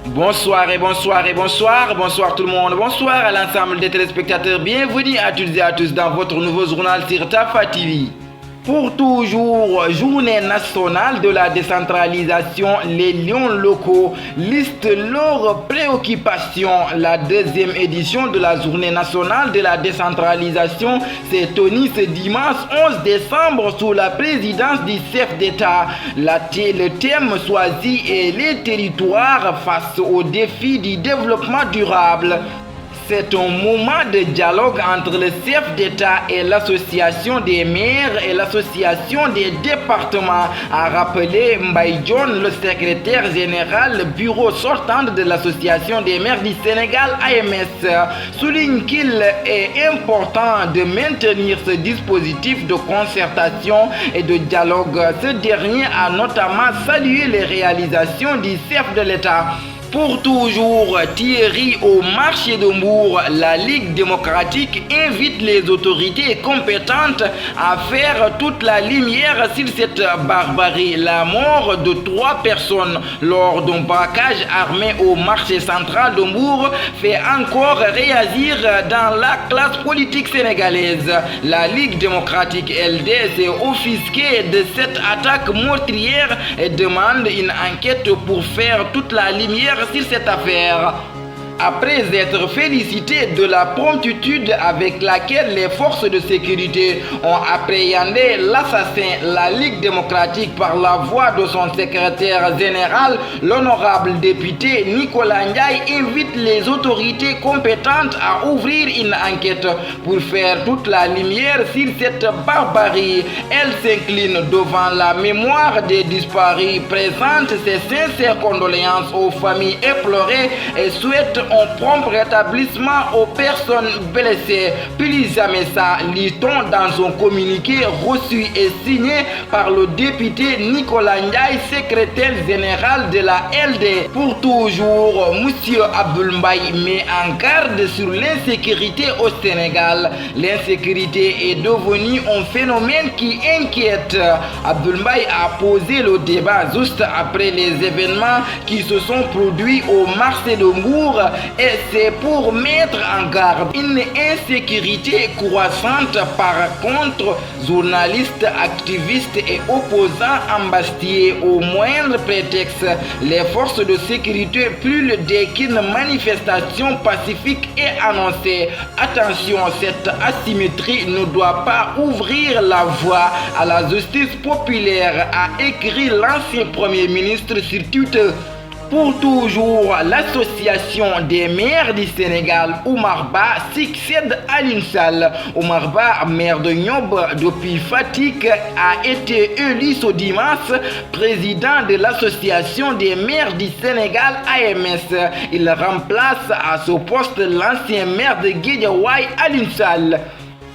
Bonsoir bonsoir tout le monde, bonsoir à l'ensemble des téléspectateurs, bienvenue à toutes et à tous dans votre nouveau journal sur Tafa TV. Pour toujours, journée nationale de la décentralisation, les lions locaux listent leurs préoccupations. La deuxième édition de la journée nationale de la décentralisation s'est tenue ce dimanche 11 décembre sous la présidence du chef d'État. Le thème choisi est les territoires face aux défis du développement durable. C'est un moment de dialogue entre le chef d'État et l'association des maires et l'association des départements, a rappelé Mbaye John, le secrétaire général du bureau sortant de l'association des maires du Sénégal, AMS, souligne qu'il est important de maintenir ce dispositif de concertation et de dialogue. Ce dernier a notamment salué les réalisations du chef de l'État. Pour toujours, Thierry au marché de Mbour, la Ligue démocratique invite les autorités compétentes à faire toute la lumière sur cette barbarie. La mort de 3 personnes lors d'un braquage armé au marché central de Mbour fait encore réagir dans la classe politique sénégalaise. La Ligue démocratique LD s'est offusquée de cette attaque meurtrière et demande une enquête pour faire toute la lumière sur cette affaire. Après être félicité de la promptitude avec laquelle les forces de sécurité ont appréhendé l'assassin, la Ligue démocratique, par la voix de son secrétaire général, l'honorable député Nicolas Ndiaye, invite les autorités compétentes à ouvrir une enquête pour faire toute la lumière sur cette barbarie. Elle s'incline devant la mémoire des disparus, présente ses sincères condoléances aux familles éplorées et souhaite un prompt rétablissement aux personnes blessées. Plus jamais ça, lit-on dans un communiqué reçu et signé par le député Nicolas Ndiaye, secrétaire général de la LD. Pour toujours, M. Abdoul Mbaye met en garde sur l'insécurité au Sénégal. L'insécurité est devenue un phénomène qui inquiète. Abdoul Mbaye a posé le débat juste après les événements qui se sont produits au marché de Mbour, et c'est pour mettre en garde une insécurité croissante. Par contre, journalistes, activistes et opposants embastillés au moindre prétexte. Les forces de sécurité brûlent dès qu'une manifestation pacifique est annoncée. Attention, cette asymétrie ne doit pas ouvrir la voie à la justice populaire, a écrit l'ancien Premier ministre sur Twitter. Pour toujours, l'association des maires du Sénégal, Oumar Ba, succède à Alioune Sall. Oumar Ba, maire de Niob depuis Fatick, a été élu ce dimanche président de l'association des maires du Sénégal, AMS. Il remplace à ce poste l'ancien maire de Guédiawaye, Alioune Sall.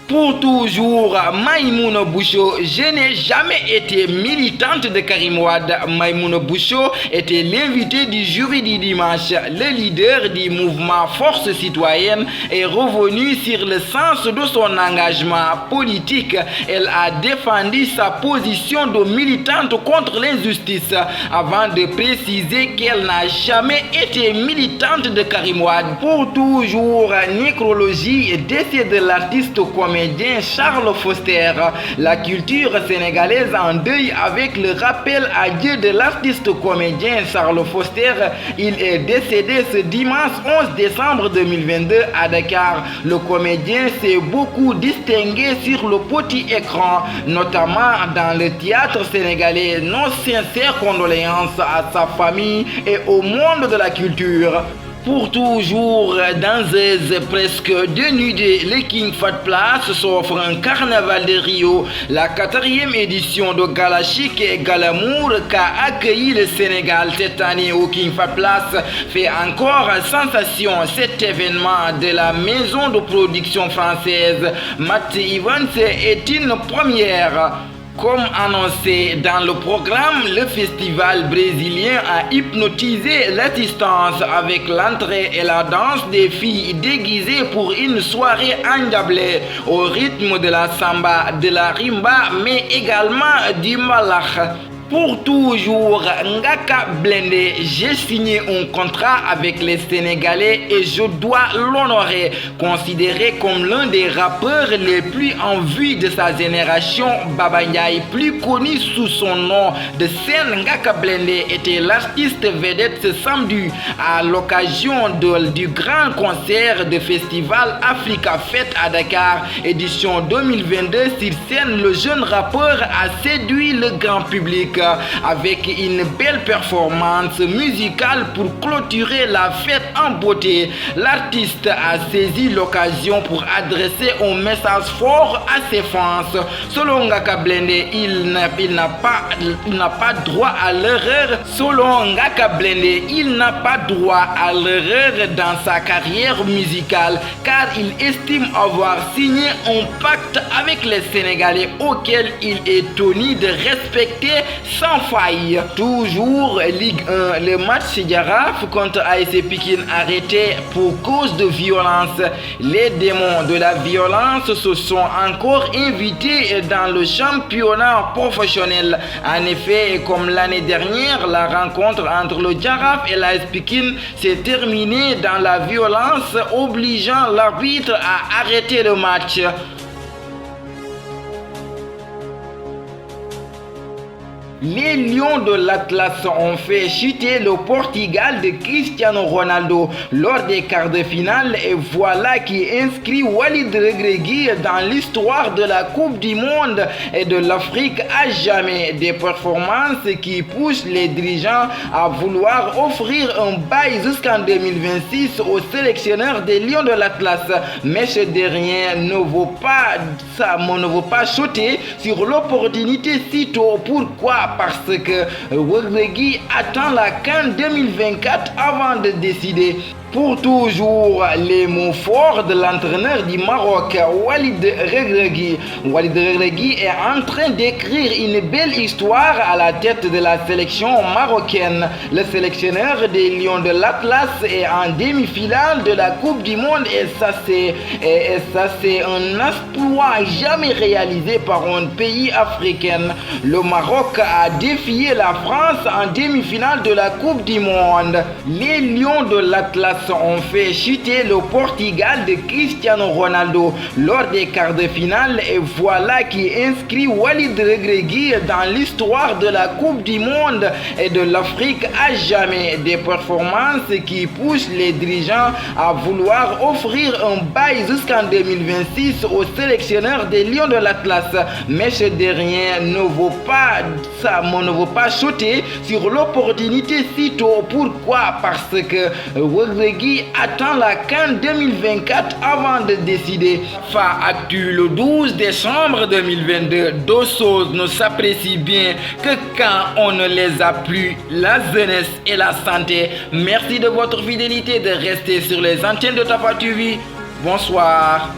Pour toujours, Maïmouna Boucho, je n'ai jamais été militante de Karim Wade. Maïmouna Boucho était l'invité du jury du dimanche. Le leader du mouvement Force Citoyenne est revenu sur le sens de son engagement politique. Elle a défendu sa position de militante contre l'injustice avant de préciser qu'elle n'a jamais été militante de Karim Wade. Pour toujours, nécrologie et décès de l'artiste comédien Charles Foster. La culture sénégalaise en deuil avec le rappel à Dieu de l'artiste comédien Charles Foster. Il est décédé ce dimanche 11 décembre 2022 à Dakar. Le comédien s'est beaucoup distingué sur le petit écran, notamment dans le théâtre sénégalais. Nos sincères condoléances à sa famille et au monde de la culture. Pour toujours, danseuse presque dénudée, le King Fahd Palace s'offre un carnaval de Rio. La 4e édition de Gala Chic et Galamour qu'a accueilli le Sénégal cette année au King Fahd Palace fait encore sensation. Cet événement de la maison de production française Matt Evans est une première. Comme annoncé dans le programme, le festival brésilien a hypnotisé l'assistance avec l'entrée et la danse des filles déguisées pour une soirée endiablée au rythme de la samba, de la rimba, mais également du malach. Pour toujours, Ngaka Blindé, j'ai signé un contrat avec les Sénégalais et je dois l'honorer. Considéré comme l'un des rappeurs les plus en vue de sa génération, Baba Ndiaye, plus connu sous son nom de scène Ngaka Blindé, était l'artiste vedette ce samedi à l'occasion du grand concert de festival Africa Fête à Dakar, édition 2022. Sur scène, le jeune rappeur a séduit le grand public avec une belle performance musicale pour clôturer la fête en beauté. L'artiste a saisi l'occasion pour adresser un message fort à ses fans. Selon Ngaka Blindé, il n'a pas droit à l'erreur. Selon Ngaka Blindé, il n'a pas droit à l'erreur dans sa carrière musicale car il estime avoir signé un pacte avec les Sénégalais auquel il est tenu de respecter sans faille. Toujours Ligue 1, le match Jaraaf contre AS Pikine arrêté pour cause de violence. Les démons de la violence se sont encore invités dans le championnat professionnel. En effet, comme l'année dernière, la rencontre entre le Jaraaf et l'AS Pikine s'est terminée dans la violence, obligeant l'arbitre à arrêter le match. Les Lions de l'Atlas ont fait chuter le Portugal de Cristiano Ronaldo lors des quarts de finale et voilà qui inscrit Walid Regragui dans l'histoire de la Coupe du Monde et de l'Afrique à jamais. Des performances qui poussent les dirigeants à vouloir offrir un bail jusqu'en 2026 au sélectionneur des Lions de l'Atlas. Mais ce dernier ne veut pas sauter sur l'opportunité si tôt. Pourquoi? Parce que Regragui attend la CAN 2024 avant de décider. Pour toujours, les mots forts de l'entraîneur du Maroc, Walid Regragui. Walid Regragui est en train d'écrire une belle histoire à la tête de la sélection marocaine. Le sélectionneur des Lions de l'Atlas est en demi-finale de la Coupe du Monde et ça c'est un exploit jamais réalisé par un pays africain. Le Maroc a défié la France en demi-finale de la Coupe du Monde. Les Lions de l'Atlas ont fait chuter le Portugal de Cristiano Ronaldo lors des quarts de finale et voilà qui inscrit Walid Regragui dans l'histoire de la Coupe du Monde et de l'Afrique à jamais. Des performances qui poussent les dirigeants à vouloir offrir un bail jusqu'en 2026 au sélectionneur des Lions de l'Atlas. Mais ce dernier ne veut pas sauter sur l'opportunité si tôt. Pourquoi? Parce que Regragui attend la CAN 2024 avant de décider. Fa Actu le 12 décembre 2022. Deux choses ne s'apprécient bien que quand on ne les a plus, la jeunesse et la santé. Merci de votre fidélité de rester sur les antennes de Tafa TV. Bonsoir.